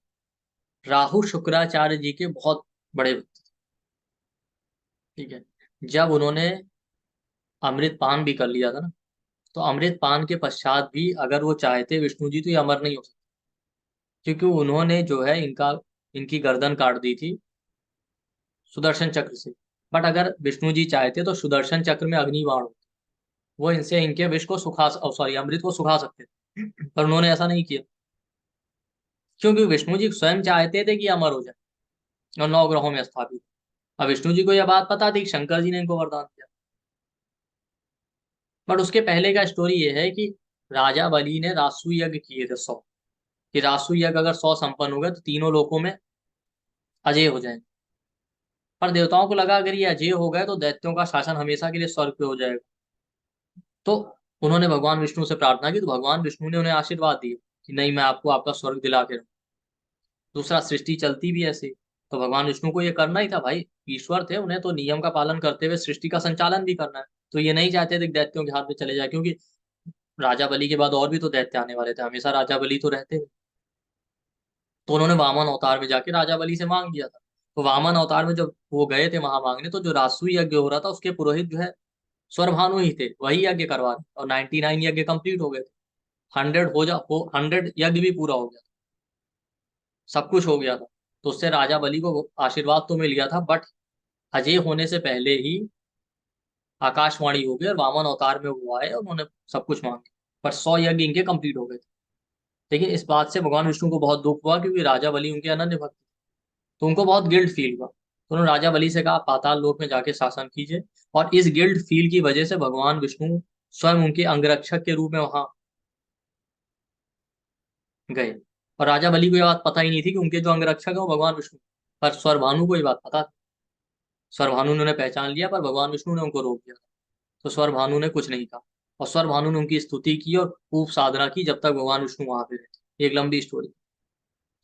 राहु शुक्राचार्य जी के बहुत बड़े भक्त थे, ठीक है। जब उन्होंने अमृत पान भी कर लिया था ना, तो अमृत पान के पश्चात भी अगर वो चाहते विष्णु जी तो ये अमर नहीं हो सकते, क्योंकि उन्होंने जो है इनकी गर्दन काट दी थी सुदर्शन चक्र से। बट अगर विष्णु जी चाहते तो सुदर्शन चक्र में अग्नि बाण होता, वो इनसे इनके विष को सुखा, सॉरी, अमृत को सुखा सकते थे, पर उन्होंने ऐसा नहीं किया, क्योंकि विष्णु जी स्वयं चाहते थे कि अमर हो जाए और नौ ग्रहों में स्थापित। अब विष्णु जी को यह बात पता थी कि शंकर जी ने इनको वरदान दिया। बट उसके पहले का स्टोरी ये है कि राजा बलि ने रासु यज्ञ किए थे 100, कि रासु यज्ञ अगर 100 संपन्न हो गए तो तीनों लोकों में अजय हो जाएंगे। पर देवताओं को लगा अगर ये अजय हो गए तो दैत्यों का शासन हमेशा के लिए स्वर्ग पे हो जाएगा। तो उन्होंने भगवान विष्णु से प्रार्थना की, तो भगवान विष्णु ने उन्हें आशीर्वाद दिए कि नहीं, मैं आपको आपका स्वर्ग दिला के रहूं। दूसरा, सृष्टि चलती भी ऐसे, तो भगवान विष्णु को ये करना ही था भाई, ईश्वर थे, उन्हें तो नियम का पालन करते हुए सृष्टि का संचालन भी करना है। तो ये नहीं चाहते थे कि दैत्यों के हाथ में चले जाए, क्योंकि राजा बलि के बाद और भी तो दैत्य आने वाले थे, हमेशा राजा बलि तो रहते हैं। तो उन्होंने वामन अवतार में जाके राजा बलि से मांग लिया था। तो वामन अवतार में जब वो गए थे वहां मांगने, तो जो राजसूय यज्ञ हो रहा था उसके पुरोहित जो है स्वरभानु ही थे, वही यज्ञ करवा रहे, और 99 यज्ञ कंप्लीट हो गए थे। 100 यज्ञ भी पूरा हो गया था, सब कुछ हो गया था। तो उससे राजा बलि को आशीर्वाद तो मिल गया था, बट अजय होने से पहले ही आकाशवाणी हो गई और वामन अवतार में वो आए और उन्होंने सब कुछ मांगे। पर 100 यज्ञ इनके कंप्लीट हो गए थे। लेकिन इस बात से भगवान विष्णु को बहुत दुख हुआ, क्योंकि राजा बलि उनके अनन्य भक्त थे। तो उनको बहुत गिल्ट फील हुआ, तो उन्होंने राजा बलि से कहा आप पाताल लोक में जाके शासन कीजिए। और इस गिल्ट फील की वजह से भगवान विष्णु स्वयं उनके अंगरक्षक के रूप में वहां गए। और राजा बलि को यह बात पता ही नहीं थी कि उनके जो अंगरक्षक है वो भगवान विष्णु, पर स्वरभानु को ये बात पता थी। स्वरभानु ने उन्हें पहचान लिया, पर भगवान विष्णु ने उनको रोक दिया। तो स्वरभानु ने कुछ नहीं कहा, और स्वरभानु ने उनकी स्तुति की और खूब साधना की जब तक भगवान विष्णु वहां पे रहे। एक लंबी स्टोरी।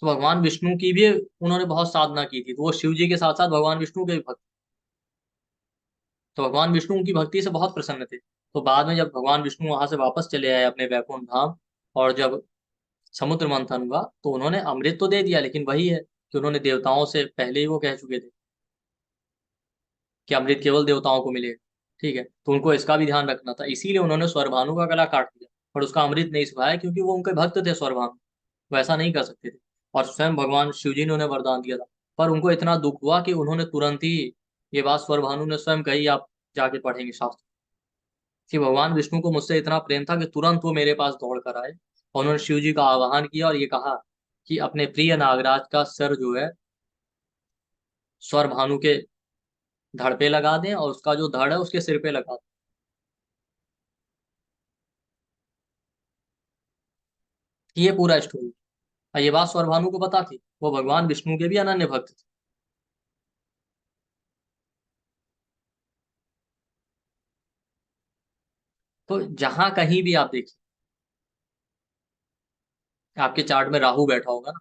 तो भगवान विष्णु की भी उन्होंने बहुत साधना की थी, तो वो शिव जी के साथ साथ भगवान विष्णु के भी भक्त। तो भगवान विष्णु उनकी भक्ति से बहुत प्रसन्न थे। तो बाद में जब भगवान विष्णु वहां से वापस चले आए अपने वैकुंठ धाम, और जब समुद्र मंथन हुआ, तो उन्होंने अमृत तो दे दिया, लेकिन वही है कि उन्होंने देवताओं से पहले ही वो कह चुके थे कि अमृत केवल देवताओं को मिलेगा, ठीक है। तो उनको इसका भी ध्यान रखना था, इसीलिए उन्होंने स्वरभानु का गला काट दिया, पर उसका अमृत नहीं सुखाया, क्योंकि वो उनके भक्त थे स्वरभानु, वो ऐसा नहीं कर सकते थे। और स्वयं भगवान शिव जी ने उन्हें वरदान दिया था। पर उनको इतना दुख हुआ कि उन्होंने तुरंत ही, ये बात स्वरभानु ने स्वयं कही, आप जाके पढ़ेंगे शास्त्र, कि भगवान विष्णु को मुझसे इतना प्रेम था कि तुरंत वो मेरे पास दौड़ कर आए, और उन्होंने शिव जी का आह्वान किया और ये कहा कि अपने प्रिय नागराज का सर जो है स्वर भानु के धड़ पे लगा दें, और उसका जो धड़ है उसके सिर पे लगा दें। ये पूरा स्टोरी। ये बात स्वर भानु को पता थी, वो भगवान विष्णु के भी अनन्य भक्त थे। तो जहां कहीं भी आप देखिए, आपके चार्ट में राहु बैठा होगा ना,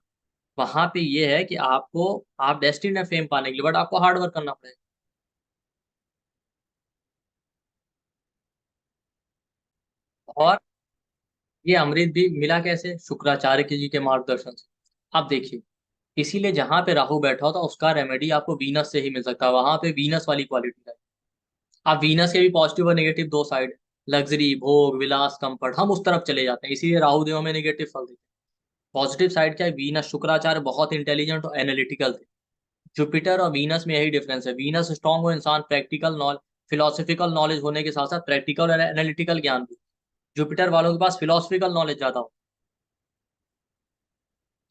वहां पे ये है कि आपको, आप डेस्टिनी है फेम पाने के लिए, बट आपको हार्ड वर्क करना पड़ेगा। और ये अमृत भी मिला कैसे? शुक्राचार्य जी के मार्गदर्शन से। आप देखिए, इसीलिए जहां पे राहु बैठा होता उसका रेमेडी आपको वीनस से ही मिल सकता है, वहां पे वीनस वाली क्वालिटी है। आप वीनस के भी पॉजिटिव और नेगेटिव दो साइड, लग्जरी, भोग विलास, कंफर्ट, हम उस तरफ चले जाते हैं, इसीलिए राहु देव में नेगेटिव फल देते हैं। पॉजिटिव साइड क्या है? वीनस, शुक्राचार्य बहुत इंटेलिजेंट और एनालिटिकल थे। जुपिटर और वीनस में यही डिफरेंस है, वीनस स्ट्रांग हो इंसान प्रैक्टिकल नॉलेज, फिलोसफिकल नॉलेज होने के साथ साथ प्रैक्टिकल और एनालिटिकल ज्ञान भी। जुपिटर वालों के पास फिलोसफिकल नॉलेज ज्यादा हो।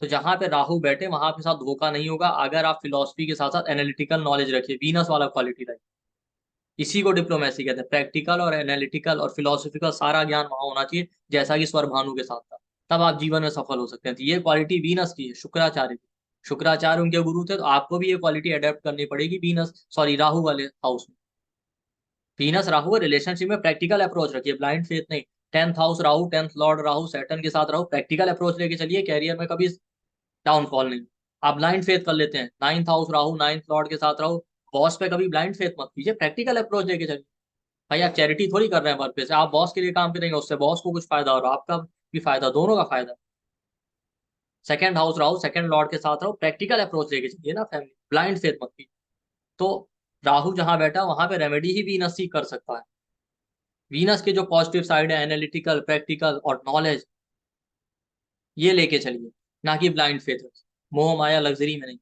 तो जहां पे राहु बैठे वहां पे साथ धोखा नहीं होगा, अगर आप फिलोसफी के साथ साथ एनालिटिकल नॉलेज रखिए, वीनस वाला क्वालिटी रखिए। इसी को डिप्लोमेसी कहते हैं, प्रैक्टिकल और एनालिटिकल और फिलोसफिकल सारा ज्ञान वहां होना चाहिए, जैसा कि स्वर भानु के साथ था। तब आप जीवन में सफल हो सकते हैं। तो ये क्वालिटी वीनस की है, शुक्राचार्य की। शुक्राचार्य उनके गुरु थे, तो आपको भी ये क्वालिटी अडेप्ट करनी पड़ेगी वीनस, सॉरी, राहु वाले हाउस में। वीनस राहु रिलेशनशिप में प्रैक्टिकल अप्रोच रखिए, ब्लाइंड फेथ नहीं। 10th house Rahu, 10th Lord Rahu, Saturn के साथ राहु, प्रैक्टिकल अप्रोच लेके चलिए, कैरियर में कभी डाउनफॉल नहीं। आप ब्लाइंड फेथ कर लेते हैं, 9th house Rahu, 9th Lord के साथ राहु, बॉस पे कभी ब्लाइंड फेथ मत कीजिए, प्रैक्टिकल अप्रोच लेके चलिए। भाई आप चैरिटी थोड़ी कर रहे हैं वर्क पे से, आप बॉस के लिए काम करेंगे, उससे बॉस को कुछ फायदा हो रहा है, आपका भी फायदा, दोनों का फायदा। Second house Rahu, second Lord के साथ राहु, प्रैक्टिकल अप्रोच लेके चलिए ना फैमिली, ब्लाइंड फेथ मत कीजिए। तो राहु जहां बैठा वहां पे रेमेडी ही वीनस ही कर सकता है। वीनस के जो पॉजिटिव साइड है, एनालिटिकल, प्रैक्टिकल और नॉलेज, ये लेके चलिए, ना कि ब्लाइंड फेथ, मोह माया लग्जरी में नहीं।